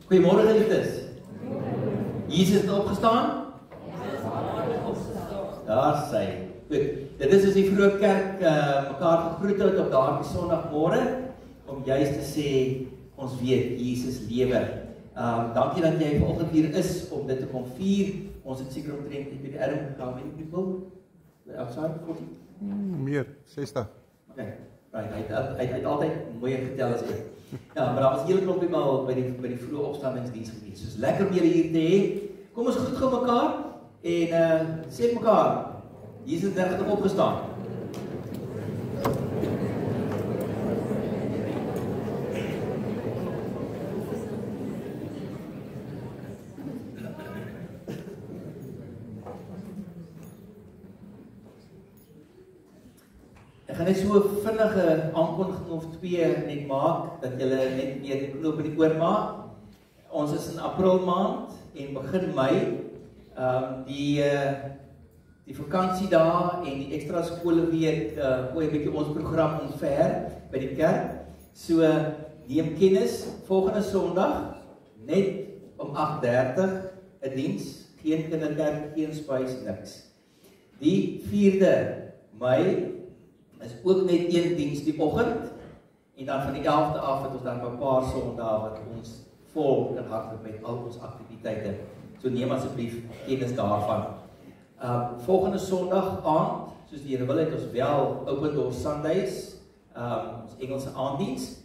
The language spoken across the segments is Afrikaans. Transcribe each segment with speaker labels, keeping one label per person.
Speaker 1: Goeiemôre geliefdes. Jesus het opgestaan? Daar sê. Goed. Dit is as die vroeë kerk mekaar gegroet het op daardie Sondagmôre om juist te sê ons weet Jesus lewe. Dankie dat jy vanoggend hier is om dit te kom vier. Ons het seker omtrent by die Adam how many people? Outside 40?
Speaker 2: Meer, 60.
Speaker 1: Okay. Right. Hy het altyd mooi getel as ek. Ja, maar daar was hele klompie mal by die vroeë opstandingsdiens gewees. Soos lekker om julle hier te hê. Kom ons groet gou mekaar en sê mekaar Jesus het regtig opgestaan. Ek gaan net so 'n vinnige aankondiging of twee net maak dat julle net meer die knoop in die oor maak. Ons is in April maand en begin Mei. Die vakansiedae en die ekstra skoolweek gooi 'n bietjie ons program omver by die kerk. So neem kennis, volgende Sondag net om 8:30 'n diens, geen kinderkerk, geen spys, niks. Die 4de Mei is ook net een diens die oggend en dan van die 11de af het ons dan 'n paar Sondae wat ons vol kan hardloop met al ons aktiwiteite. So neem asseblief kennis daarvan. Volgende Sondag aand, soos die Here wil, het ons wel Open Door Sundays, ons Engelse aanddiens,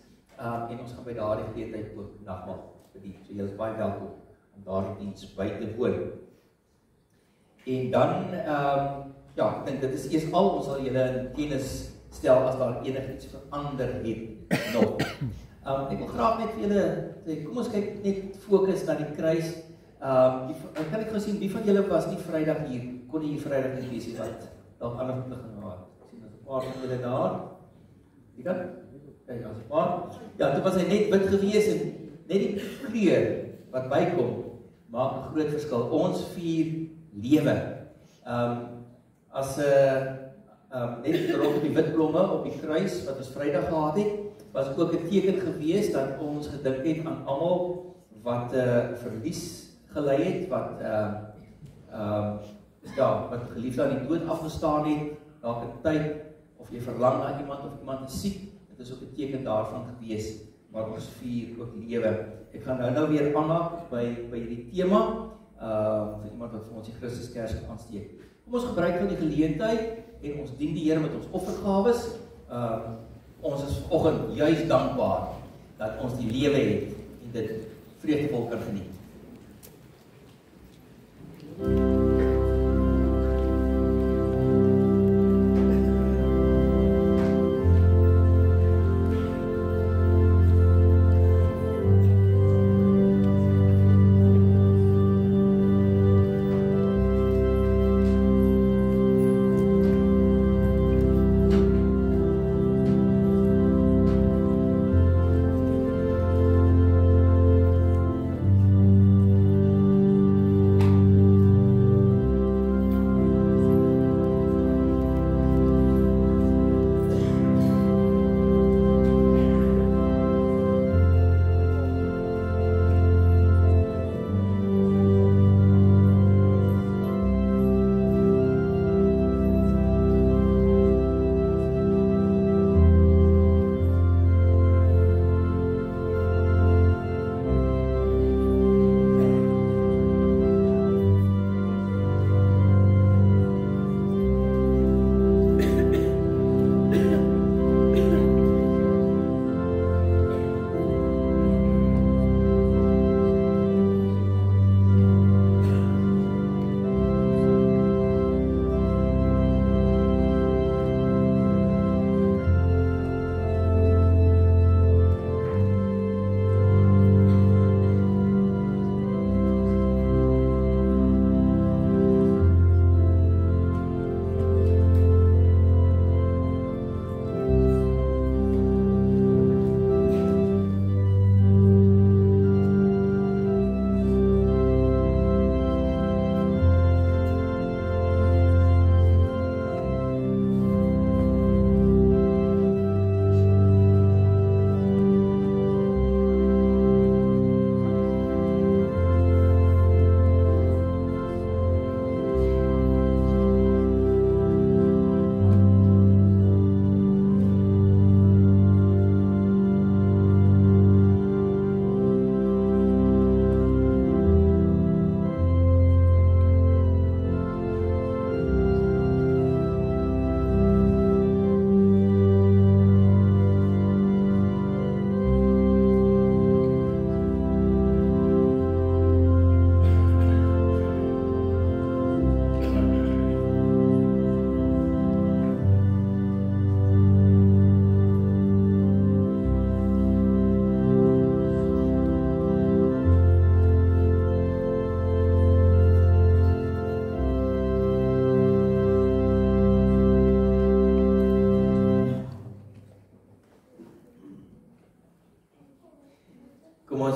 Speaker 1: en ons gaan by daardie geleentheid ook nagmaal bedien. So julle is baie welkom om daardie diens by te woon. En dan, ja, ek dink dit is eers al, ons sal julle in kennis stel as daar enigiets verander het nog. Ek wil graag net vir julle sê, kom ons kyk net fokus na die kruis. Kan ek gou sien, wie van julle was nie Vrydag hier, kon nie hier Vrydag nie wees wat dalk ander goed begin gehad. Ek sien daar's 'n paar van julle daar. Wie kan? Kyk, daar's 'n paar. Ja, dit was hy net wit gewees en net die kleur wat bykom maak 'n groot verskil. Ons vier lewe. As net rondom die wit blomme op die kruis wat ons Vrydag gehad het, was ook 'n teken gewees dat ons gedink het aan almal wat verlies gelei het, wat geliefde aan die dood afgestaan het, dalk 'n tyd, of jy verlang na iemand of iemand is siek, dit is ook 'n teken daarvan gewees, maar ons vier ook lewe. Ek gaan nou weer aanhaak by hierdie tema, vir iemand wat vir ons die Christuskers gaan aansteek. Kom ons gebruik van die geleentheid en ons dien die Here met ons offergawes. Ons is vanoggend juis dankbaar dat ons die lewe het en dit vreugdevol kan geniet.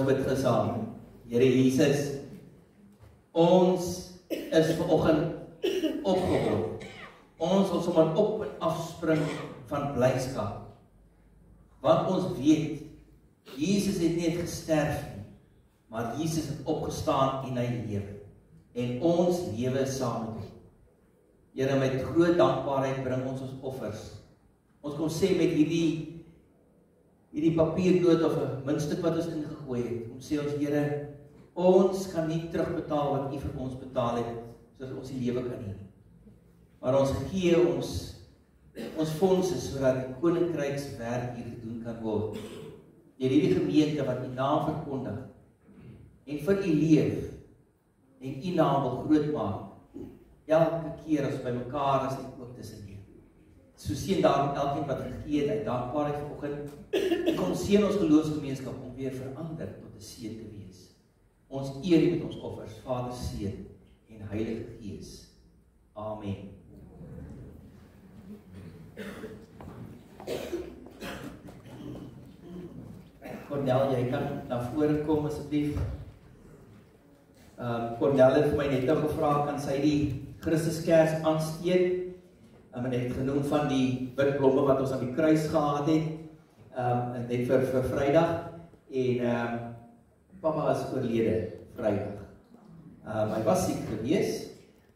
Speaker 1: bid gesaam. Here Jesus, ons is vanoggend opgewonde. Ons wil sommer op en afspring van blydskap. Want ons weet, Jesus het nie gesterf nie, maar Jesus het opgestaan en hy lewe. En ons lewe saam met hom. Here, met groot dankbaarheid bring ons offers. Ons kom sê met hierdie papierdood of 'n muntstuk wat ons ingegooi het. Ons sê ons Here, ons kan nie terugbetaal wat U vir ons betaal het, sodat ons die lewe kan hê. Maar ons gee ons fondse sodat die koninkrykswerk hier gedoen kan word. Deur hierdie gemeente wat U naam verkondig en vir U leef en U naam wil groot maak. Elke keer as by mekaar is en ook tussen U. So seën daarom elkeen wat gegee het uit dankbaarheid vanoggend. Kom seën ons geloofsgemeenskap om weer verander tot 'n seën te wees. Ons eer U met ons offers, Vader, Seun en Heilige Gees. Amen. Cornel, jy kan na vore kom asseblief. Cornel het vir my net gevra, kan sy die Christuskers aansteek? En het genoem van die wit blomme wat ons aan die kruis gehad het, net vir Vrydag. En Papa is oorlede Vrydag. Hy was siek gewees,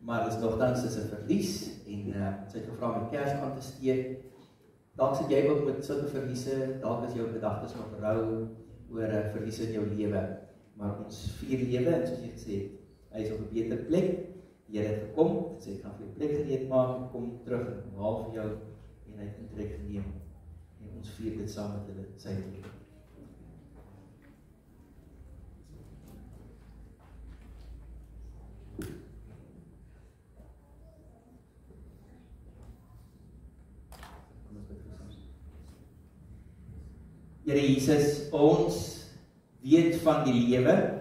Speaker 1: maar is nogtans is 'n verlies en sy het gevra om die kers aan te steek. Dalk sit jy ook met sulke verliese, dalk is jou gedagtes nog rou oor verliese in jou lewe. Maar ons vier lewe, en soos jy gesê het, hy is op 'n beter plek. Die Here het gekom, en sê ek gaan vir jou plek gereed maak, kom terug en haal vir jou en hy het intrek geneem. En ons vier dit saam met hulle, sy lewe. Here Jesus, ons weet van die lewe,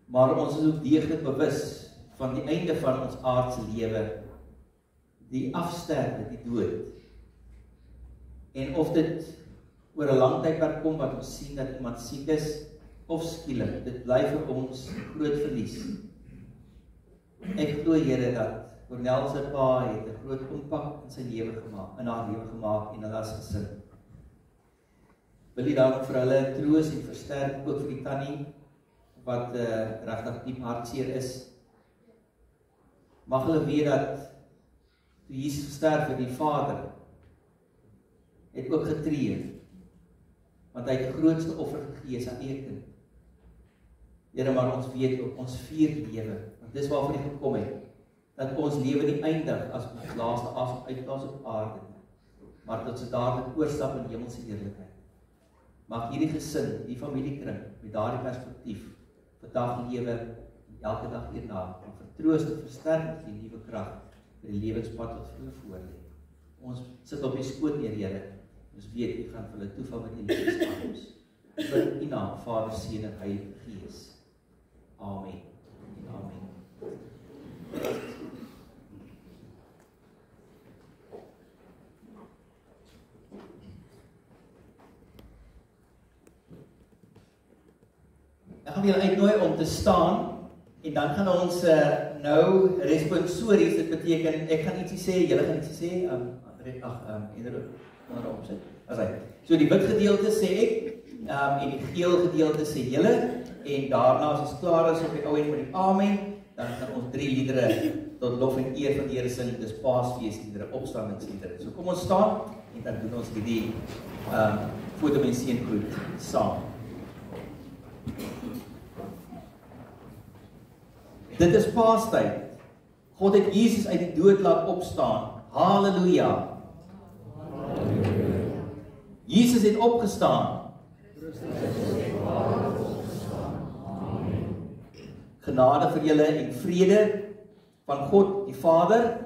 Speaker 1: maar ons is ook deeglik bewus van die einde van ons aardse lewe, die afsterwe, die dood. En of dit oor 'n lang tydperk kom wat ons sien dat iemand siek is, of skielik, dit bly vir ons groot verlies. Ek glo Here dat Cornel se pa het 'n groot impak in sy lewe gemaak, in haar lewe gemaak en hulle as gesin. Wil jy daarom vir hulle troos en versterk, ook vir die tannie wat regtig diep hartseer is. Mag hulle weet dat toe Jesus gesterf het, die Vader het ook getree, want hy het die grootste offer gegee, sy eie kind. Here, maar ons weet ook, ons vier lewe, want dis waarvoor hy gekom het, dat ons lewe nie eindig as ons laaste asem uitblaas op aarde, maar dat ons dadelik oorstap in hemelse heerlikheid. Mag hierdie gesin, die familiekring, met daardie perspektief, vandag lewe, en elke dag hierna, om vertroost en versterk die nuwe krag, vir die lewenspad wat vir hulle voorlê. Ons sit op die skoot neer, Here, ons weet, U gaan vir hulle toeval met die lewenspad. Vir U naam, Vader, Seun en Heilige Gees. Amen. Amen. Ek gaan julle uitnooi om te staan en dan gaan ons nou responsories, dit beteken ek gaan ietsie sê, julle gaan ietsie sê, opsit. So die wit gedeelte sê ek en die geel gedeelte sê julle en daarna as ons klaar is op die ou en met die amen, dan gaan ons 3 liedere tot lof en eer van die Here sing, dis Paasfeesliedere, opstandingsliedere. So kom ons staan en dan doen ons hierdie foto en seëngroet saam. Dit is Paastyd. God het Jesus uit die dood laat opstaan. Halleluja. Jesus het opgestaan. Genade vir julle en vrede van God die Vader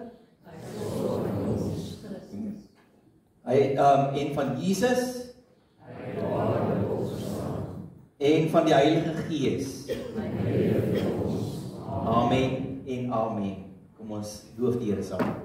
Speaker 1: en van Jesus en van die Heilige Gees. Amen en amen. Kom ons loof die Here saam.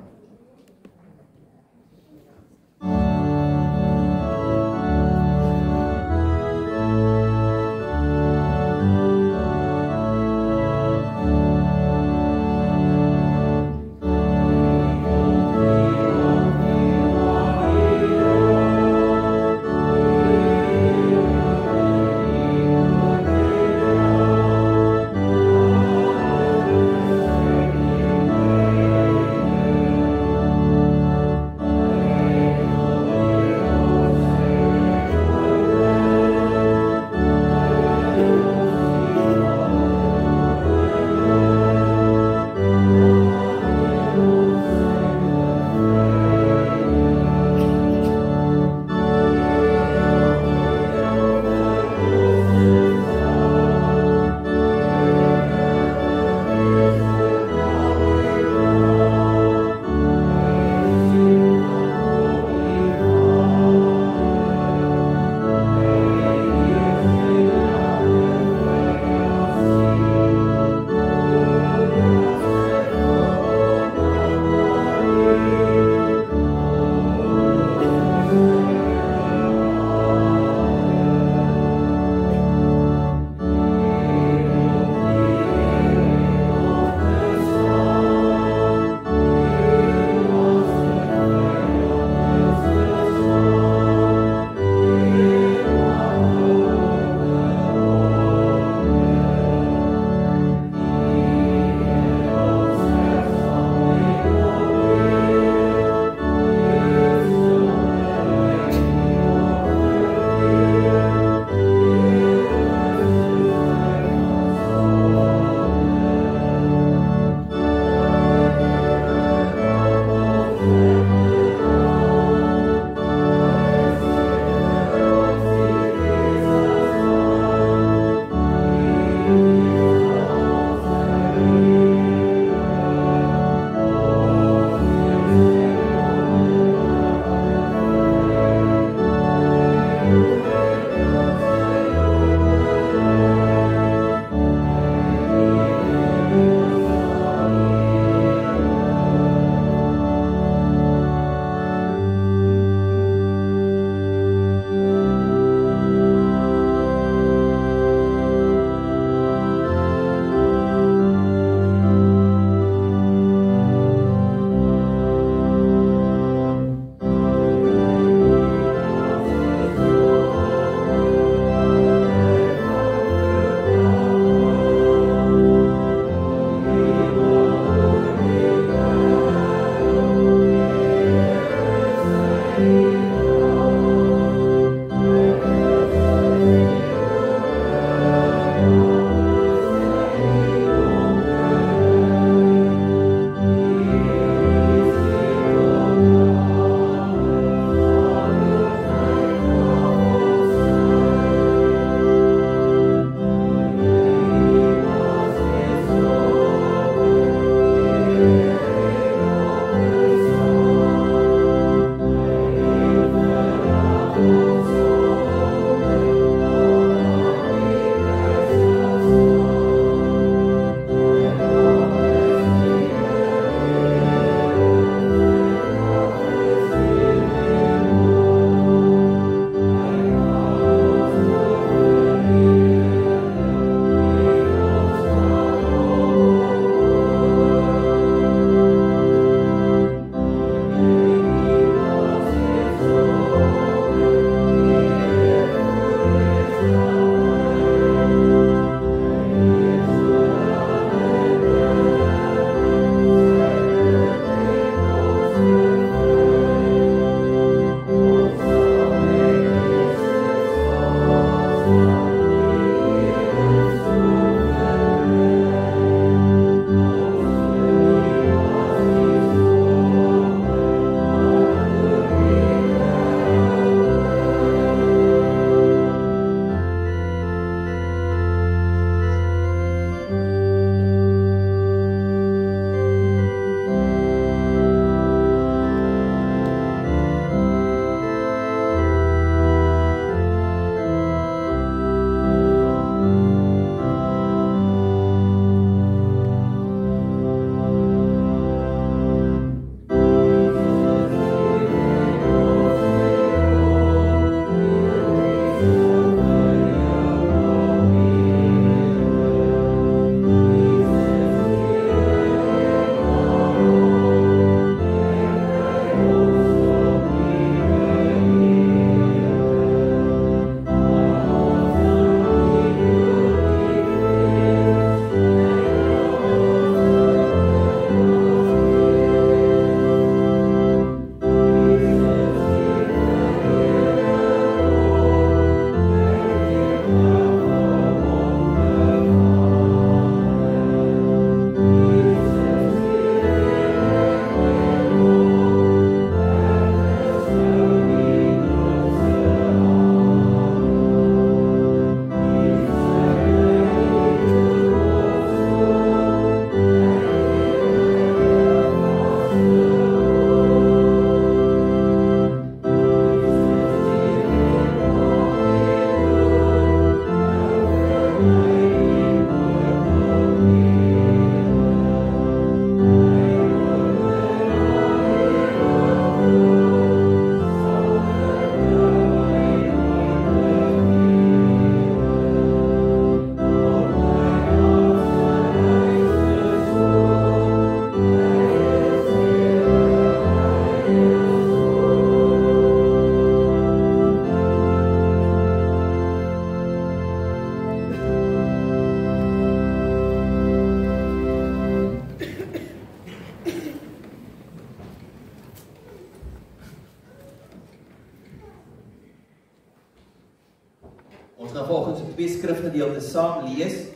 Speaker 1: twee skrifgedeeltes saam lees.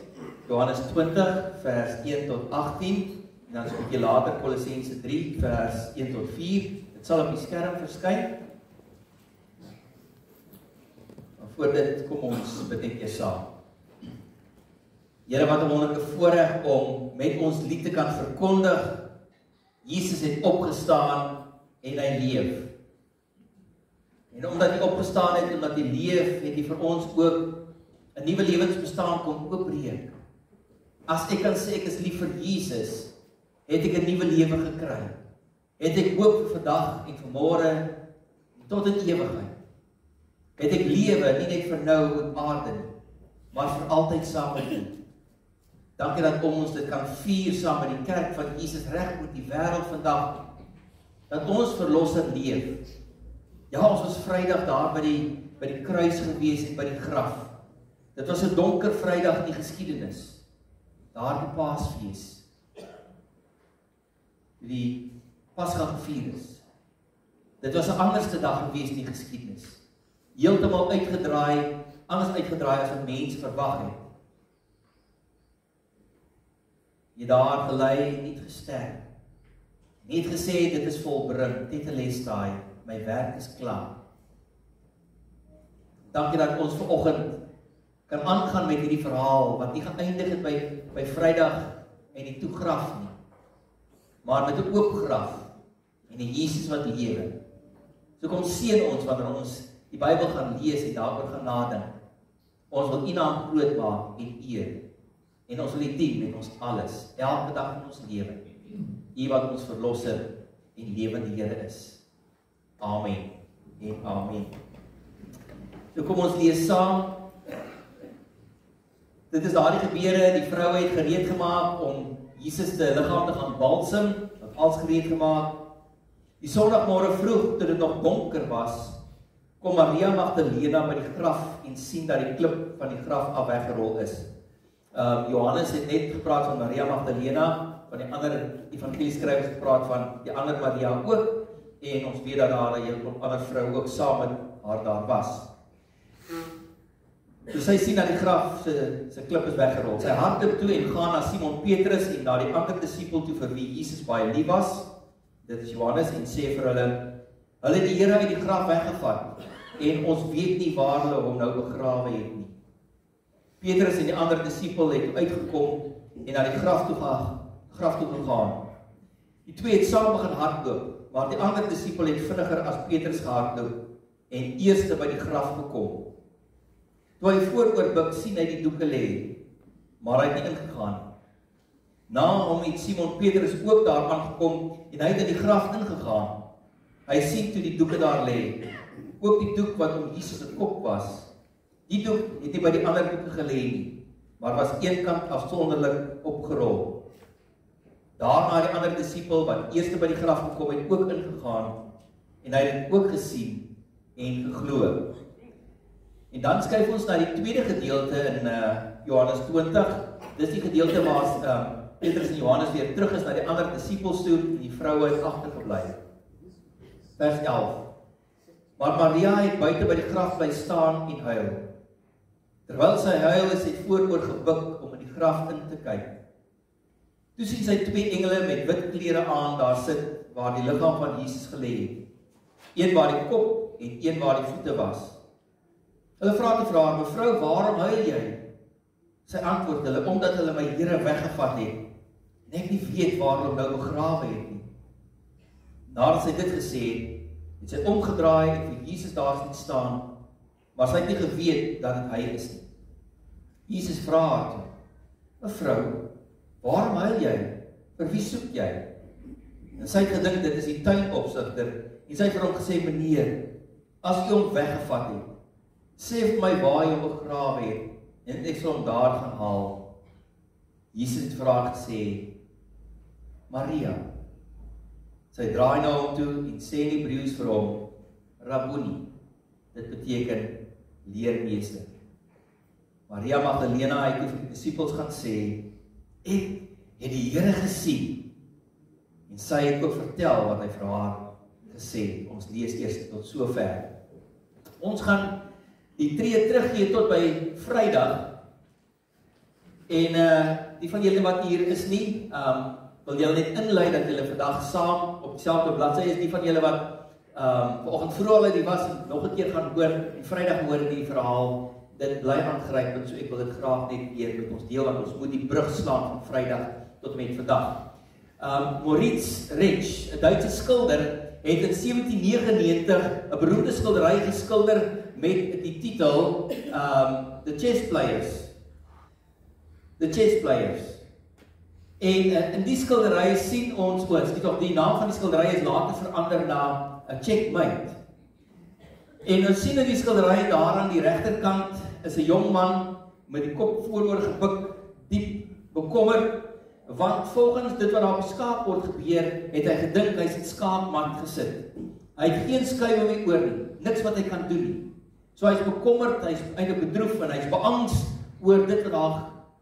Speaker 1: Johannes 20 vers 1 tot 18 en dan so 'n bietjie later Kolossense 3 vers 1 tot 4. Dit sal op die skerm verskyn. Maar voor dit kom ons bid net eers saam. Here, wat 'n wonderlike voorreg om met ons lied te kan verkondig. Jesus het opgestaan en hy leef. En omdat hy opgestaan het, omdat hy leef, het hy vir ons ook 'n nuwe lewensbestaan kom oopbreek. As ek kan sê ek is lief vir Jesus, het ek 'n nuwe lewe gekry. Het ek hoop vir vandag en vir môre tot in ewigheid. Het ek lewe nie net vir nou op aarde nie, maar vir altyd saam met U. Dankie dat ons dit kan vier saam met die kerk van Jesus reg oor die wêreld vandag. Dat ons verlosser leef. Ja, ons was Vrydag daar by die kruis gewees en by die graf. Dit was 'n donker Vrydag in die geskiedenis. Daar die Paasfees. Die Pasga gevier is. Dit was 'n anderste dag gewees in die geskiedenis. Heeltemal uitgedraai, anders uitgedraai as wat mense verwag het. Jy daar gelei, niet gesterk. Niet gesê, dit is volbring, tetelestai, my werk is klaar. Dankie dat ons vanoggend kan aangaan met hierdie verhaal, wat nie geëindig het by Vrydag en die toegraf nie, maar met 'n oop graf en 'n Jesus wat lewe. So kom seën ons wanneer ons die Bybel gaan lees en daaroor gaan nadink. Ons wil U naam groot maak en eer. En ons wil U dien met ons alles, elke dag in ons lewe. U wat ons verlosser en lewende Here is. Amen en amen. So kom ons lees saam. Dit is daardie gebeure, die vrou het gereed gemaak om Jesus se liggaam te gaan balsem, het alles gereed gemaak. Die Sondagmôre vroeg, toe dit nog donker was, kom Maria Magdalena by die graf en sien dat die klip van die graf af weggerol is. Johannes het net gepraat van Maria Magdalena, van die ander evangelieskrywers gepraat van die ander Maria ook, en ons weet dat daar 'n hele ander vrou ook saam met haar daar was. So sy sien dat die graf se klip is weggerol. Sy hardloop toe en gaan na Simon Petrus en na die ander disipel toe vir wie Jesus baie lief was. Dit is Johannes, en sê vir hulle het die Here uit die graf weggevat en ons weet nie waar hulle hom nou begrawe het nie. Petrus en die ander disipel het uitgekom en na die graf toe gegaan. Die twee het saam begin hardloop, maar die ander disipel het vinniger as Petrus gehardloop en eerste by die graf gekom. Toe hy vooroor buig, sien hy die doeke lê, maar hy het nie ingegaan. Na hom het Simon Petrus ook daar aangekom en hy het in die graf ingegaan. Hy sien toe die doeke daar lê, ook die doek wat om Jesus se kop was. Die doek het nie by die ander doeke gelê nie, maar was eenkant afsonderlik opgerol. Daarna die ander disipel wat eerste by die graf gekom het, ook ingegaan en hy het dit ook gesien en geglo. En dan skuif ons na die tweede gedeelte in Johannes 20. Dis die gedeelte waar Petrus en Johannes weer terug is na die ander disipels toe en die vroue het agtergebly. Vers 11. Maar Maria het buite by die graf bly staan en huil. Terwyl sy huil, is sy vooroor gebuk om in die graf in te kyk. Toe sien sy twee engele met wit klere aan daar sit waar die liggaam van Jesus gelê het. Een waar die kop en een waar die voete was. Hulle vra vir haar, mevrou, waarom huil jy? Sy antwoord hulle, omdat hulle my Here weggevat het en ek nie weet waar hulle nou begrawe het nie. Nadat sy dit gesê het sy omgedraai en vir Jesus daar sien staan, maar sy het nie geweet dat dit hy is nie. Jesus vra haar toe, mevrou, waarom huil jy? Vir wie soek jy? En sy het gedink dit is die tuinopsigter en sy het vir hom gesê, meneer, as u hom weggevat het, sê vir my waar hy hom begrawe het en ek sal hom daar gaan haal. Jesus het vir haar gesê, Maria. Sy draai na hom toe en sê in Hebreëus vir hom, Rabboni. Dit beteken leermeester. Maria Magdalena het toe vir die disipels gaan sê, ek het die Here gesien. En sy het ook vertel wat hy vir haar gesê. Ons lees eers tot sover. Ons gaan die tree teruggee tot by Vrydag. En die van julle wat hier is nie, wil julle net inlei dat julle vandag saam op dieselfde bladsy is. Die van julle wat vanoggend vroeg al die was en nog 'n keer gaan hoor, en Vrydag hoor die verhaal, dit bly aangrypend, so ek wil dit graag net weer met ons deel, want ons moet die brug slaan van Vrydag tot met vandag. Moritz Retsch, 'n Duitse skilder, het in 1799 'n beroemde skildery geskilder met die titel The Chess Players. The Chess Players. En in die skildery sien ons, die naam van die skildery is later verander na Checkmate. En ons sien in die skildery daar aan die regterkant is 'n jong man met die kop vooroor gebuk, diep bekommerd, want volgens dit wat daar op die skaakbord gebeur, het hy gedink hy's in skaakmat gesit. Hy het geen skui om die oor nie, niks wat hy kan doen nie. So hy's bekommerd, hy's eintlik bedroef en hy's beangs oor dit wat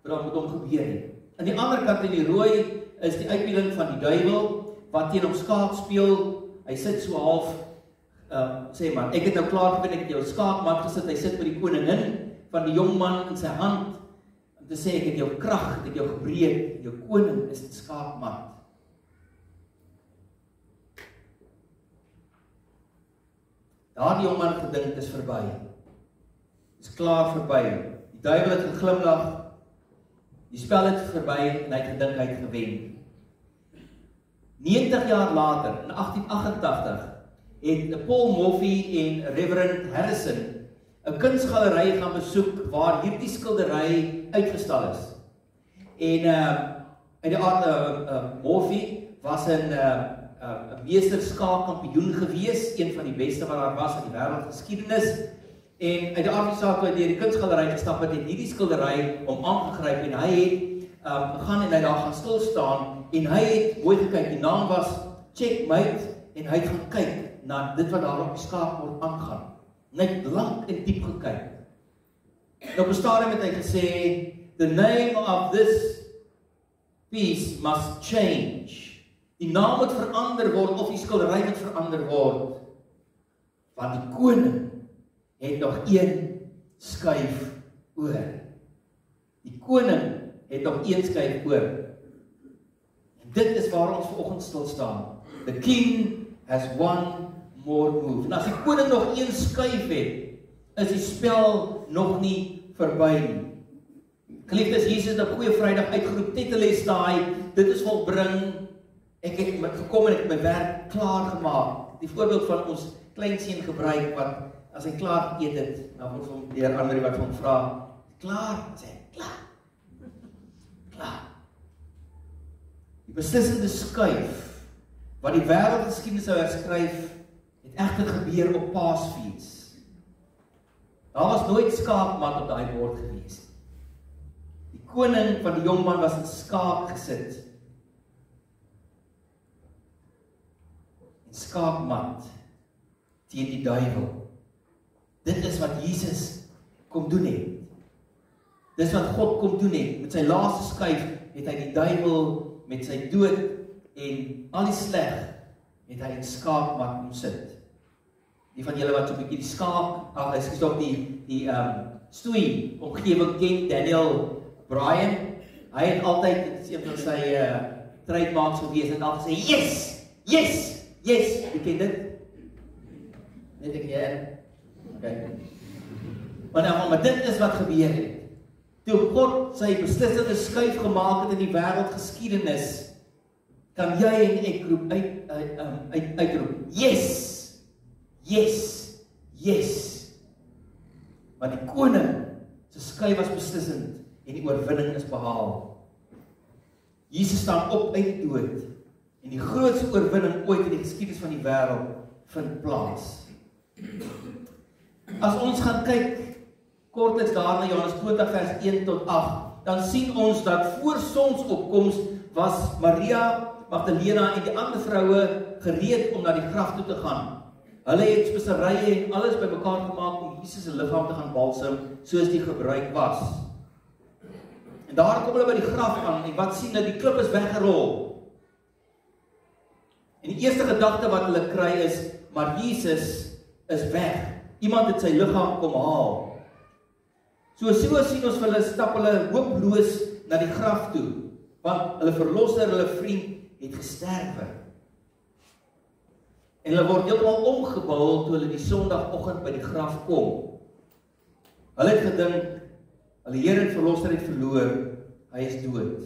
Speaker 1: daar met hom gebeur het. Aan die ander kant in die rooi is die uitbeelding van die duiwel wat teen hom skaak speel. Hy sit so half, sê maar, ek het nou klaar gewen, ek het jou skaakmat gesit, hy sit by die koningin van die jong man in sy hand, om te sê, ek het jou krag, ek het jou gebreek, jou koning is in skaakmat. Daar die jong man gedink, is verby. Is klaar verby. Die duiwel het geglimlag, die spel het verby en hy het gedink hy het gewen. 90 jaar later, in 1888, het Paul Morphy en Reverend Harrison 'n kunsgalery gaan besoek waar hierdie skildery uitgestal is. En die aard Morphy was 'n meester skaakkampioen gewees, een van die beste wat daar was in die wêreldgeskiedenis. En uit die aard van die saak, toe hy deur die kunsgalery gestap het, het hierdie skildery hom aangegryp en hy het gegaan en hy daar gaan stil staan en hy het mooi gekyk, die naam was Checkmate en hy het gaan kyk na dit wat daar op die skaakbord aangaan. En hy het lank en diep gekyk. En op 'n stadium het hy gesê, the name of this piece must change. Die naam moet verander word of die skildery moet verander word. Want die koning het nog een skuif oor. Die koning het nog een skuif oor. En dit is waar ons vanoggend stil staan. The king has one more move. En as die koning nog een skuif het, is die spel nog nie verby nie. Geliefdes, Jesus het op Goeie Vrydag uitgeroep, tetelestai, dit is volbring. Ek het gekom en ek het my werk klaar gemaak. Die voorbeeld van ons kleinseun gebruik wat as hy klaar geëet het, dan word hom deur ander wat hom vra, klaar, sê hy, klaar. Klaar. Die beslissende skuif wat die wêreldgeskiedenis sou herskryf, het egter gebeur op Paasfees. Daar was nooit skaakmat op daai bord gewees. Die koning van die jong man was in skaak gesit. En skaakmat teen die duiwel. Dit is wat Jesus kom doen het. Dis wat God kom doen het. Met sy laaste skuif het hy die duiwel met sy dood en al die sleg het hy in skaakmat kom sit. Die van julle wat so 'n bietjie die skaak, ek stop die stoei omgewing ken, Daniel Bryan, hy het altyd, dit is een van sy trademarks gewees, en al gesê, yes, yes, yes, jy ken dit? Net ek jy, okay. Maar dit is wat gebeur het. Toe God sy beslissende skuif gemaak het in die wêreldgeskiedenis, kan jy en ek roep uitroep, yes, yes, yes. Want die koning se skuif was beslissend en die oorwinning is behaal. Jesus staan op uit die dood en die grootste oorwinning ooit in die geskiedenis van die wêreld vind plaas. As ons gaan kyk kortliks daar na Johannes 20 vers 1 tot 8, dan sien ons dat voor sonsopkoms was Maria Magdalena en die ander vroue gereed om na die graf toe te gaan. Hulle het speserye en alles bymekaar gemaak om Jesus se liggaam te gaan balsem, soos die gebruik was. En daar kom hulle by die graf aan en wat sien hulle? Die klip is weggerol. En die eerste gedagte wat hulle kry is, maar Jesus is weg. Iemand het sy liggaam kom haal. So sien ons vir hulle stap hulle hooploos na die graf toe, want hulle verlosser, hulle vriend, het gesterwe. En hulle word heeltemal omgebul toe hulle die Sondagoggend by die graf kom. Hulle het gedink, hulle Here en verlosser het verloor, hy is dood.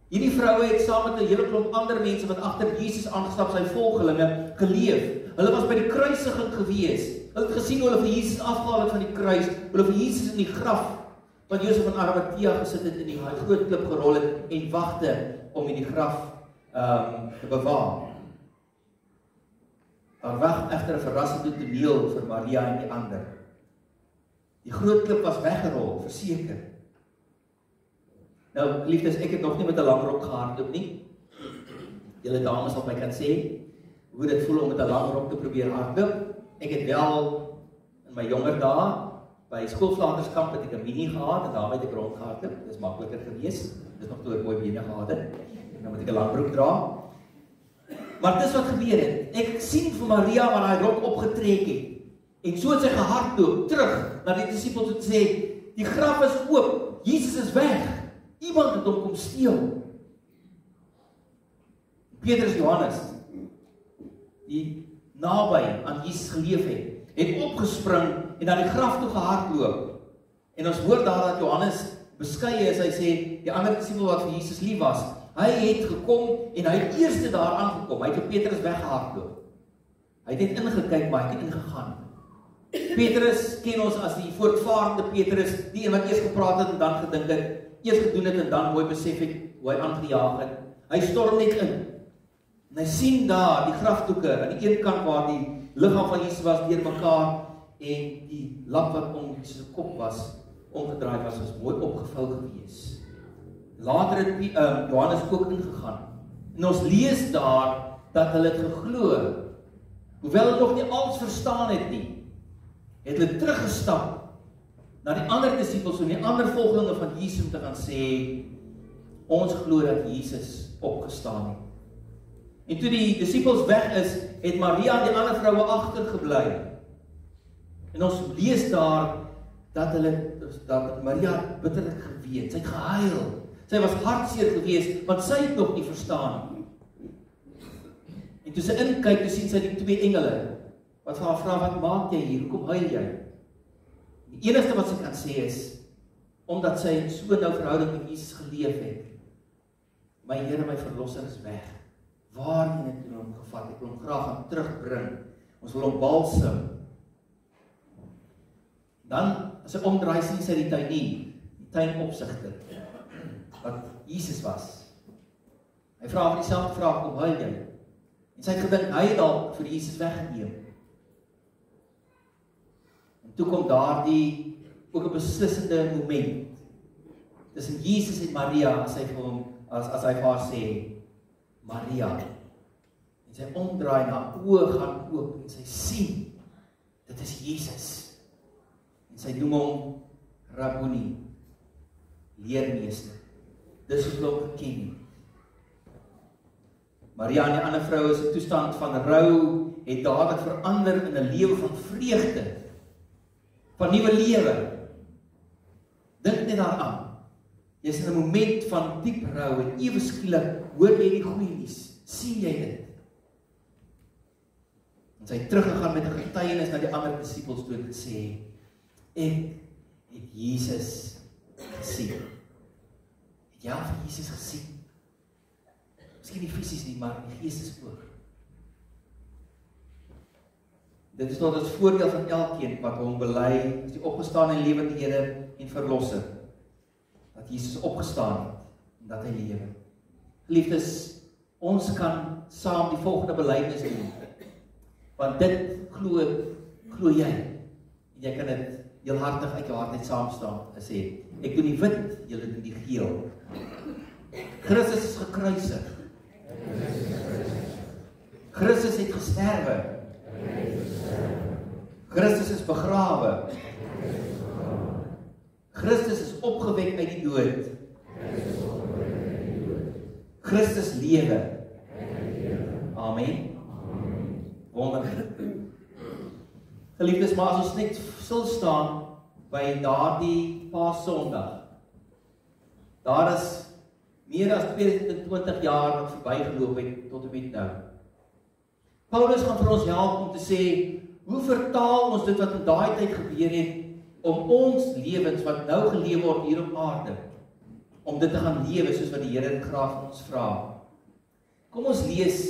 Speaker 1: Hierdie vroue het saam met 'n hele klomp ander mense wat agter Jesus aangestap, sy volgelinge, geleef. Hulle was by die kruisiging gewees. Hulle het gesien hoe hulle vir Jesus afgehaal het van die kruis, hoe hulle vir Jesus in die graf van Josef van Arimatea gesit het en die groot klip gerol het en wagte om in die graf te bewaar. Daar wag egter 'n verrassende toneel vir Maria en die ander. Die groot klip was weggerol, verseker. Nou, geliefdes, ek het nog nie met 'n lang rok gehardloop nie. Julle dames sal my kan sê hoe dit voel om met 'n lang rok te probeer hardloop. Ek het wel in my jonger dae by skoolvlaterskamp het ek 'n mini gehad en daarmee het ek rondgehardloop. Dis makliker gewees. Dis nog toe ek mooi bene gehad het. Nou moet ek 'n lang broek dra. Maar dis wat gebeur het. Ek sien vir Maria wat haar rok opgetrek het. En so het sy gehardloop terug na die disippels en sê, die graf is oop. Jesus is weg. Iemand het hom kom steel. Petrus Johannes, die naby aan Jesus geleef het opgespring en na die graf toe gehardloop. En ons hoor daar dat Johannes beskeie is, hy sê, die ander disipel wat vir Jesus lief was, hy het gekom en hy het eerste daar aangekom, hy het vir Petrus weggehardloop. Hy het net ingekyk, maar hy het ingegaan. Petrus ken ons as die voortvarende Petrus, die een wat eers gepraat het en dan gedink het, eers gedoen het en dan mooi besef het hoe hy aangejaag het. Hy storm net in. En hy sien daar die grafdoeke aan die een kant waar die liggaam van Jesus was deurmekaar en die lap wat om sy kop was, omgedraai was mooi opgevou gewees. Later het Johannes ook ingegaan. En ons lees daar dat hulle het geglo, hoewel hulle nog nie alles verstaan het nie, het hulle teruggestap na die ander disipels en die ander volgelinge van Jesus om te gaan sê, ons glo dat Jesus opgestaan het. En toe die disipels weg is, het Maria en die ander vroue agtergebly. En ons lees daar dat Maria bitterlik geween, sy het gehuil. Sy was hartseer geweest, want sy het nog nie verstaan nie. En toe sy inkyk, toe sien sy die twee engele, wat vir haar vra, wat maak jy hier, hoekom huil jy? Die enigste wat sy kan sê is, omdat sy in so nou verhouding met Jesus geleef het, my Here, my verlosser is weg. Waarheen het u hom gevat? Ek wil hom graag aan terugbring. Ons wil hom balsem. Dan, as sy omdraai, sien sy die tuinopsigter, wat Jesus was. Hy vra vir dieselfde vraag, kom huil jy? En sy het gedink, hy het dalk vir Jesus weggeneem. En toe kom daar ook 'n beslissende moment tussen Jesus en Maria, as hy vir haar sê, Maria. En sy omdraai, na oë gaan oop en sy sien, dit is Jesus. En sy noem hom Rabboni, leermeester. Dis hoe hulle geken het. Maria en die ander vroue se toestand van rou het dadelik verander in 'n lewe van vreugde, van nuwe lewe. Dink net daaraan. Jy is in 'n moment van diep rou en ewe skielik hoor jy die goeie nuus. Sien jy dit? En sy het teruggegaan met 'n getuienis na die ander disipels toe en gesê, ek het Jesus gesien. Het jy al vir Jesus gesien? Miskien nie fisies nie, maar die geestesoog. Dit is tot ons voordeel van elkeen wat hom bely as die opgestaane en lewende Here en verlosser. Dat Jesus opgestaan het en dat hy lewe. Geliefdes, ons kan saam die volgende belydenis doen. Want dit glo jy. En jy kan dit heel hartig uit jou hart net saam staan en sê, ek doen die wit, julle doen die geel. Christus is gekruisig. Christus het gesterwe. Christus is begrawe. Christus is opgewek uit die dood. Christus lewe. Amen. Wonderlik. Geliefdes, maar as ons net stil staan by daardie Paasondag, daar is meer as 22 jaar wat verbygeloop het tot en met nou. Paulus gaan vir ons help om te sê, hoe vertaal ons dit wat in daai tyd gebeur het, om ons lewens wat nou geleef word hier op aarde, om dit te gaan lewe soos wat die Here graag van ons vra. Kom ons lees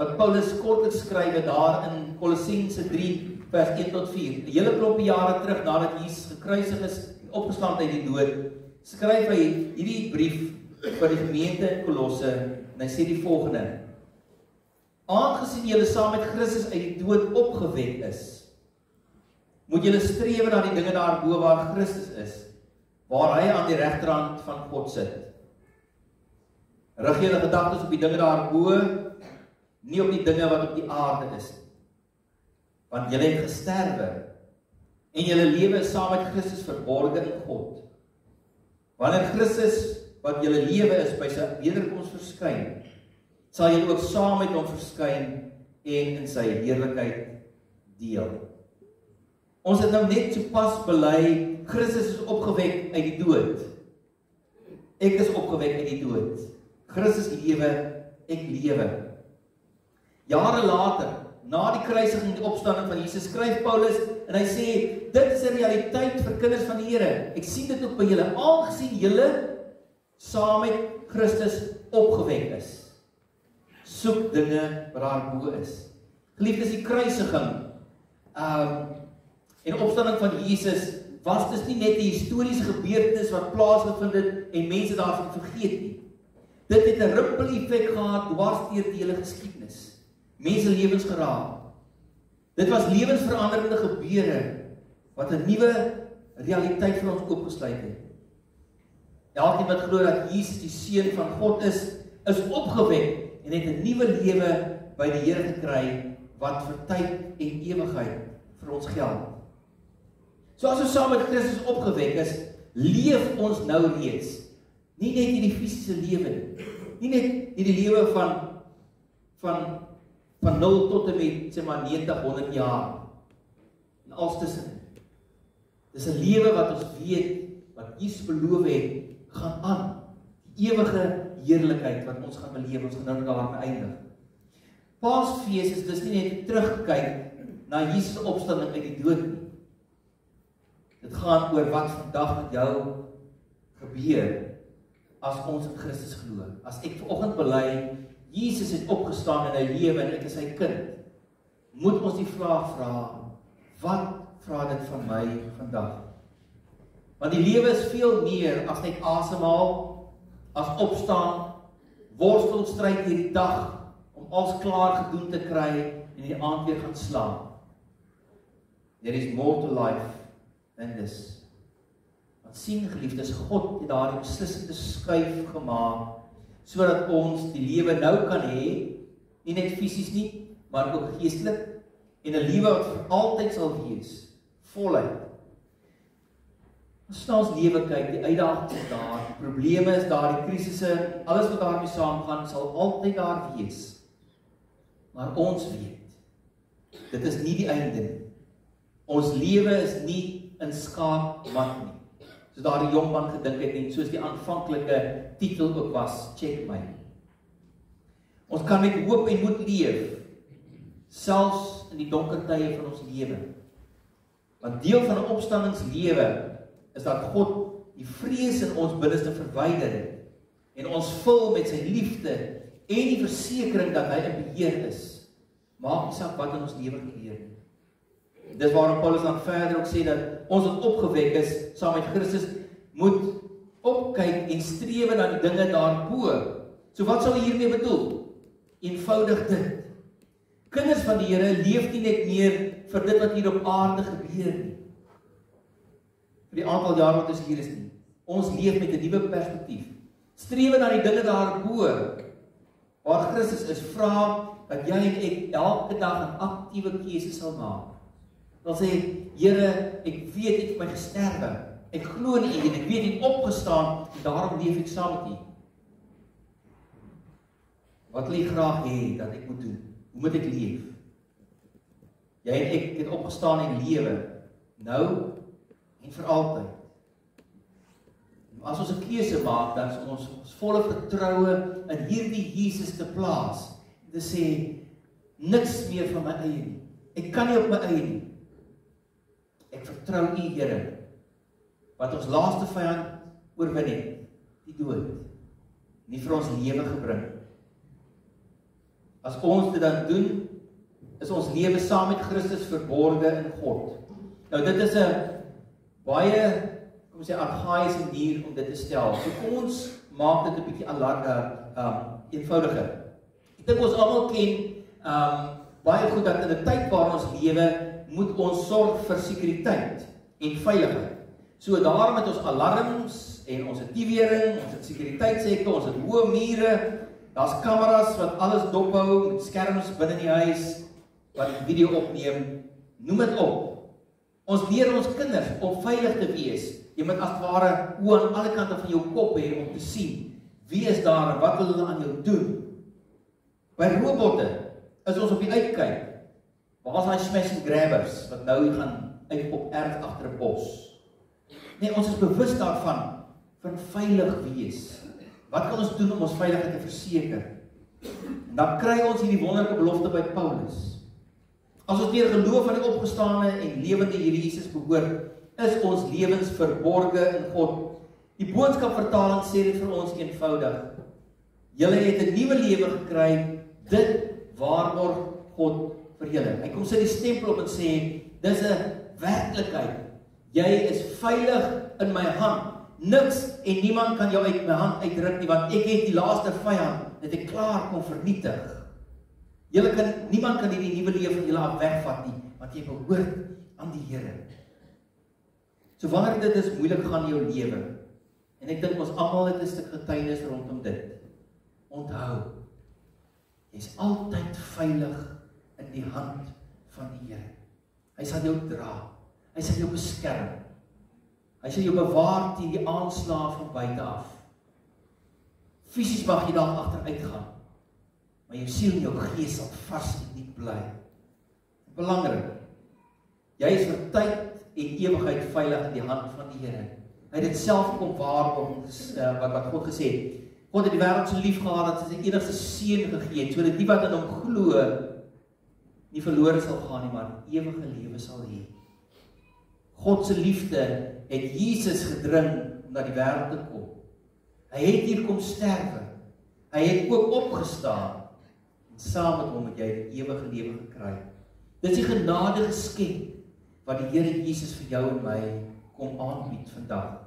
Speaker 1: wat Paulus kortliks skryf daar in Kolossense 3 vers 1 tot 4. 'n Hele klompie jare terug nadat Jesus gekruisig is en opgestaan uit die dood, skryf hy hierdie brief vir die gemeente in Kolosse en hy sê die volgende: Aangesien julle saam met Christus uit die dood opgewek is, moet julle streef na die dinge daarbo waar Christus is, waar hy aan die regterhand van God sit. Rig julle gedagtes op die dinge daarbo, nie op die dinge wat op die aarde is. Want julle het gesterwe en julle lewe is saam met Christus verborge in God. Wanneer Christus wat julle lewe is by sy wederkoms verskyn, sal julle ook saam met hom verskyn en in sy heerlikheid deel. Ons het nou net sopas bely, Christus is opgewek uit die dood. Ek is opgewek uit die dood. Christus lewe, ek lewe. Jare later, na die kruisiging en die opstanding van Jesus, skryf Paulus en hy sê, dit is 'n realiteit vir kinders van die Here. Ek sien dit ook by julle, aangesien julle saam met Christus opgewek is. Soek dinge wat daarbo is. Geliefdes, die kruisiging en opstanding van Jesus was dus nie net 'n historiese gebeurtenis wat plaasgevind het en mense daarvan vergeet nie. Dit het 'n rimpel-effek gehad dwars deur die hele geskiedenis. Mense lewens geraak. Dit was lewensveranderende gebeure wat 'n nuwe realiteit vir ons oopgesluit het. Elkeen wat glo dat Jesus die Seun van God is opgewek en het 'n nuwe lewe by die Here gekry wat vir tyd en ewigheid vir ons geld. So as ons saam met Christus opgewek is, leef ons nou reeds. Nie net hierdie fisiese lewe nie net hierdie lewe van 0 tot en met sê maar 90, 100 jaar en alles tussen. Dis 'n lewe wat ons weet wat Jesus beloof het gaan aan. Die ewige heerlikheid wat ons gaan beleef, ons gaan nou daarmee eindig. Paasfees is dus nie net terugkyk na Jesus se opstanding uit die dood nie. Dit gaan oor wat vandag met jou gebeur as ons in Christus glo. As ek vanoggend bely, Jesus het opgestaan en hy lewe en ek is sy kind, moet ons die vraag vra, wat vra dit van my vandag? Want die lewe is veel meer as net asemhaal, as opstaan, worstel, stryd hierdie dag, om alles klaar gedoen te kry en die aand weer gaan slaap. There is more to life than this. Want sien geliefdes, God het daardie beslissende skuif gemaak, sodat ons die lewe nou kan hê, nie net fisies nie, maar ook geestelik, en 'n lewe wat vir altyd sal wees, voluit. As ons lewe kyk, die uitdagings is daar, die probleme is daar, die krisisse, alles wat daarmee saamgaan, sal altyd daar wees. Maar ons weet, dit is nie die einde nie. Ons lewe is nie in skaakmat nie. Soos daar die jong man gedink het en soos die aanvanklike titel ook was, check my. Ons kan met hoop en moed leef, selfs in die donker tye van ons lewe. Want deel van 'n opstandingslewe is dat God die vrees in ons binneste verwyder het en ons vul met sy liefde en die versekering dat hy in beheer is. Maak nie saak wat in ons lewe gebeur nie. Dis waarom Paulus dan verder ook sê dat ons wat opgewek is saam met Christus moet opkyk en streef na die dinge daarbo. So wat sal hy hiermee bedoel? Eenvoudig dit. Kinders van die Here leef nie net meer vir dit wat hier op aarde gebeur nie. Vir die aantal jaar wat ons hier is nie. Ons leef met 'n nuwe perspektief. Streef na die dinge daarbo waar Christus is, vra dat jy en ek elke dag 'n aktiewe keuse sal maak. Dan sê, Here, ek weet ek het my gesterwe. Ek glo in U en ek weet U het opgestaan en daarom leef ek saam met U. Wat wil U graag hê dat ek moet doen? Hoe moet ek leef? Jy en ek het opgestaan en lewe, nou en vir altyd. As ons 'n keuse maak, dan is ons volle vertroue in hierdie Jesus te plaas. Te sê, niks meer van my eie nie. Ek kan nie op my eie nie. Ek vertrou U, Here, wat ons laaste vyand oorwin het, die dood, nie vir ons lewe gebring. As ons dit dan doen, is ons lewe saam met Christus verborge in God. Nou dit is 'n baie, kom ons sê, argaïese manier om dit te stel. So kom ons maak dit 'n bietjie eenvoudiger. Ek dink ons almal ken baie goed dat in 'n tyd waar ons lewe, moet ons sorg vir sekuriteit en veiligheid. So daarom het ons alarms en ons het diewering, ons het sekuriteitshekke, ons het hoë mure, daar's kameras wat alles dophou, met skerms binne die huis wat die video opneem, noem dit op. Ons leer ons kinders om veilig te wees. Jy moet as ware oë aan alle kante van jou kop hê om te sien wie is daar en wat wil hulle aan jou doen. By robotte is ons op die uitkyk. Waar is daai smash and grabbers wat nou gaan uit op erf agter 'n bos? Nee, ons is bewus daarvan van veilig wees. Wat kan ons doen om ons veiligheid te verseker? En dan kry ons hierdie wonderlike belofte by Paulus. As ons deur geloof aan die opgestane en lewende Here Jesus behoort, is ons lewens verborge in God. Die boodskapvertaling sê dit vir ons eenvoudig. Julle het 'n nuwe lewe gekry, dit waarborg God vir julle. Hy kom sit die stempel op en sê, dis 'n werklikheid. Jy is veilig in my hand. Niks en niemand kan jou uit my hand uitruk nie, want ek het die laaste vyand, het ek klaar kom vernietig. Niemand kan hierdie nuwe lewe van julle af wegvat nie, want jy behoort aan die Here. So wanneer dit is moeilik gaan in jou lewe, en ek dink ons almal het 'n stuk getuienis rondom dit. Onthou, jy's altyd veilig in die hand van die Here. Hy sal jou dra. Hy sal jou beskerm. Hy sal jou bewaar teen die aanslae van buite af. Fisies mag jy dalk agteruit gaan, maar jou siel en jou gees sal vars en diep bly. Belangrik. Jy is vir tyd en ewigheid veilig in die hand van die Here. Hy het dit self kom waarborg, wat God gesê het. God het die wêreld so lief gehad dat hy sy enigste seun gegee het, sodat die wat in hom glo nie verlore sal gaan nie, maar ewige lewe sal hê. God se liefde het Jesus gedring om na die wêreld te kom. Hy het hier kom sterwe. Hy het ook opgestaan en saam met hom het jy die ewige lewe gekry. Dit is die genade geskenk wat die Here Jesus vir jou en my kom aanbied vandag.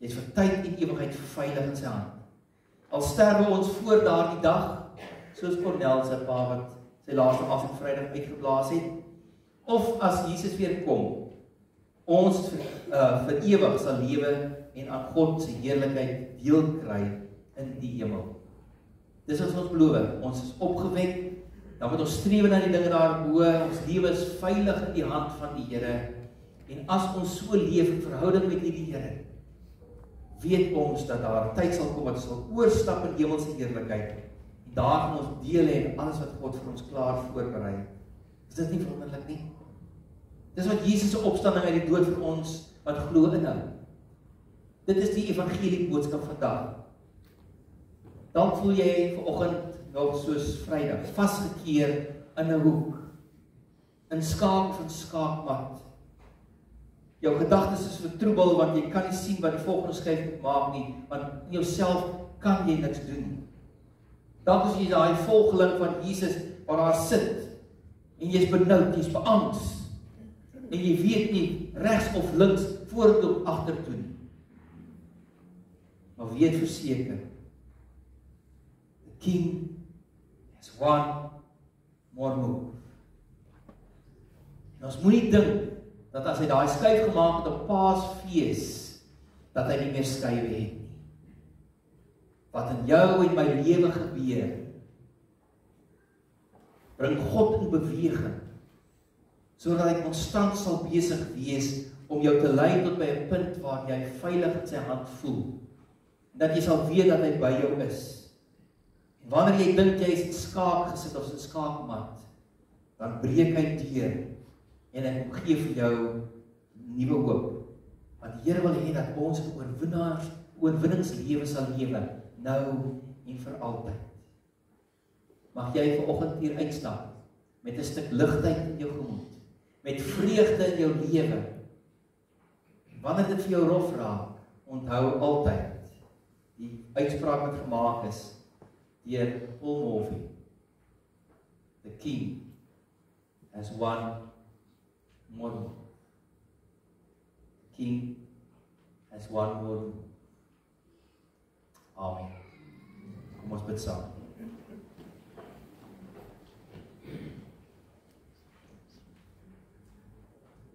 Speaker 1: Jy is vir tyd en ewigheid veilig in sy hand. Al sterwe ons voor daardie dag, soos Cornel se pa wat sy laaste asem Vrydag uitgeblaas het, of as Jesus weer kom, ons vir ewig sal lewe en aan God se heerlikheid deel kry in die hemel. Dis wat ons beloof, ons is opgewek, dan moet ons streef na die dinge daarbo, ons lewe is veilig in die hand van die Here, en as ons so leef in verhouding met die Here, weet ons dat daar 'n tyd sal kom wat ons sal oorstap in hemelse heerlikheid, en daar gaan ons deel hê in alles wat God vir ons klaar voorberei. Is dit nie wonderlik nie? Dis wat Jesus se opstanding uit die dood vir ons wat glo inhou. Dit is die evangelie boodskap vandag. Dan voel jy vanoggend nog soos Vrydag, vasgekeer in 'n hoek, in skaak van skaakmat. Jou gedagtes is vertroebel want jy kan nie sien wat die volgende skuif moet maak nie, want in jouself kan jy niks doen nie. Dan is jy daai volgeling van Jesus waar daar sit en jy's benoud, jy's beangs. En jy weet nie regs of links, vorentoe of agtertoe nie. Maar weet verseker, the King has one more move. En ons moenie dink dat as hy daai skuif gemaak het op Paasfees, dat hy nie meer skuwe het nie. Wat in jou en my lewe gebeur, bring God in beweging, sodat hy konstant sal besig wees om jou te lei tot by 'n punt waar jy veilig in sy hand voel. En dat jy sal weet dat hy by jou is. En wanneer jy dink jy is in skaak gesit of in skaakmat, dan breek hy deur en hy kom gee vir jou nuwe hoop. Want die Here wil hê dat ons 'n oorwinningslewe sal lewe, nou en vir altyd. Mag jy vanoggend hier uitstap met 'n stuk ligheid in jou gemoed, met vreugde in jou lewe. Wanneer dit vir jou rof raak, onthou altyd die uitspraak wat gemaak is deur Paul Morphy. The king has one more move. The king has one more move. Amen. Kom ons bid saam.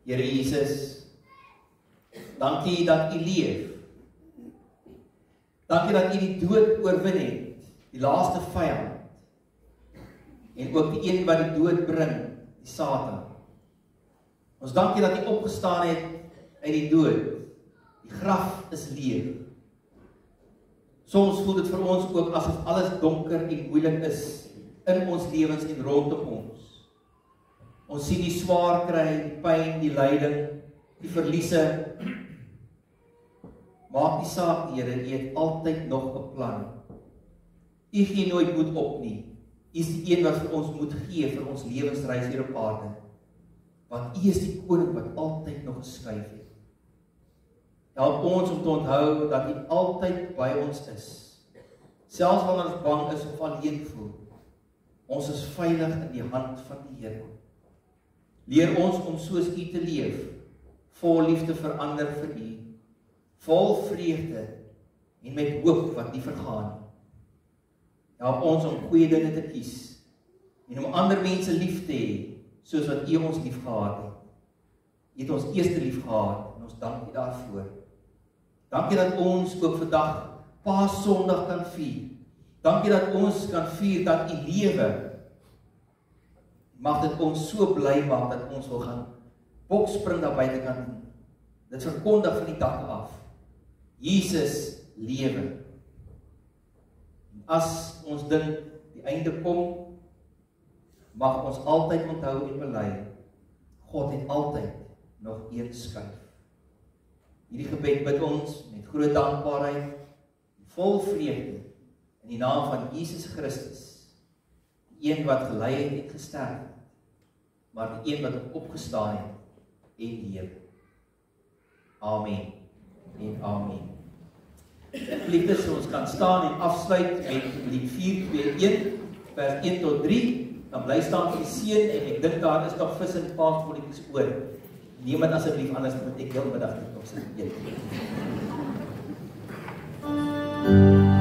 Speaker 1: Here Jesus, dankie dat U leef. Dankie dat U die dood oorwin het, die laaste vyand. En ook die een wat die dood bring, die Satan. Ons dankie dat U opgestaan het uit die dood. Die graf is leeg. Soms voel dit vir ons ook asof alles donker en moeilik is in ons lewens en rondom ons. Ons sien die swaar kry, die pyn, die lyding, die verliese. Maak nie saak, Here, U het altyd nog 'n plan. U gee nooit moed op nie. U is die een wat vir ons moet gee vir ons lewensreis hier op aarde. Want U is die koning wat altyd nog geskuif het. Help ons om te onthou dat U altyd by ons is. Selfs wanneer ons bang is of alleen voel. Ons is veilig in die hand van die Here. Leer ons om soos U te leef, vol liefde vir ander vir U, vol vreugde en met hoop wat nie vergaan nie. Help ons om goeie dinge te kies en om ander mense lief te hê, soos wat U ons lief gehad het. U het ons eerste lief gehad en ons dank U daarvoor. Dankie dat ons ook vandag Paasondag kan vier. Dankie dat ons kan vier dat U lewe. Mag dit ons so bly maak dat ons wil gaan bokspring daar buitekant. Dit verkondig van die dakke af. Jesus lewe. As ons dink die einde kom, mag ons altyd onthou en bely, God het altyd nog een skuif. Hierdie gebed bid ons met groot dankbaarheid, vol vreugde, in die naam van Jesus Christus, die een wat gelei het en gesterf het, maar die een wat opgestaan het en leef. Amen en amen. Geliefdes, ons kan staan en afsluit met lied 421, vers 1 tot 3, dan bly staan vir die seën en ek dink daar is nog vis en paasbolletjies oor. Neem dit asseblief, anders moet ek heel middag dit nog sit eet.
Speaker 3: Oh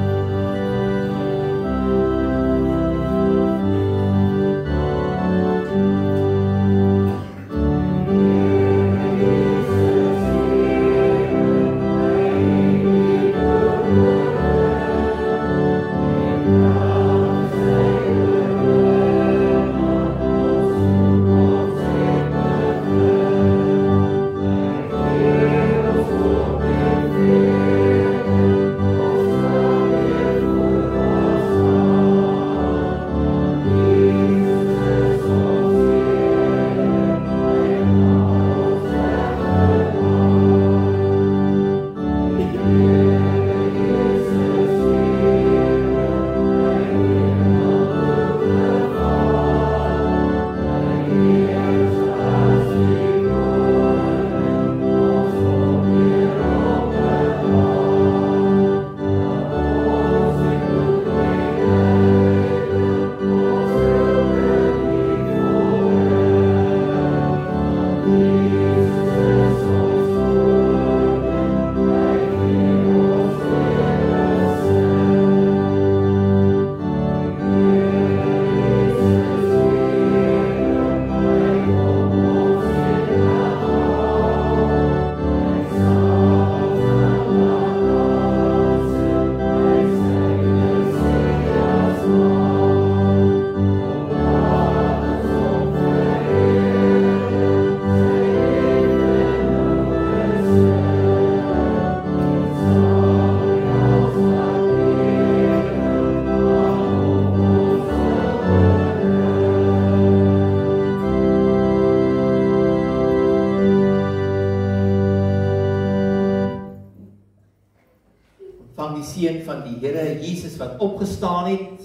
Speaker 1: seun van die Here Jesus wat opgestaan het.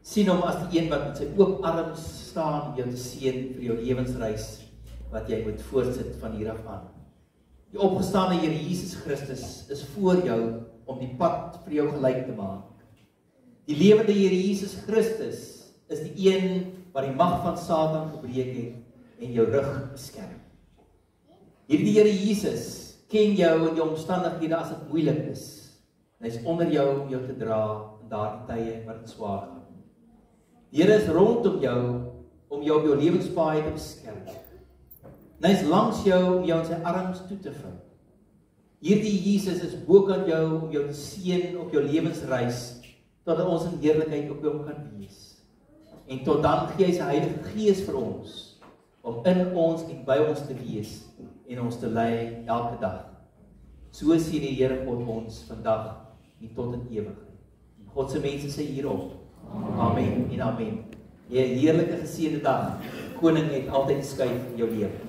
Speaker 1: Sien hom as die een wat met sy oop arms staan om jou te seën vir jou lewensreis wat jy moet voortsit van hier af aan. Die opgestaane Here Jesus Christus is voor jou om die pad vir jou gelyk te maak. Die lewende Here Jesus Christus is die een wat die mag van Satan gebreek het en jou rug beskerm. Hierdie Here Jesus ken jou in die omstandighede as dit moeilik is. Hy is onder jou om jou te dra in daardie tye wat dit swaar gaan. Die Here is rondom jou om jou op jou lewenspaai te beskerm. En hy is langs jou om jou in sy arms toe te vou. Hierdie Jesus is bokant jou om jou te seën op jou lewensreis totdat ons in heerlikheid op hom kan wees. En tot dan gee hy sy Heilige Gees vir ons om in ons en by ons te wees en ons te lei elke dag. So sien die Here God ons vandag en tot in ewigheid. En God se mense sê hierop. Amen en amen. Jy 'n heerlike geseënde dag. Koning het altyd skuif in jou lewe.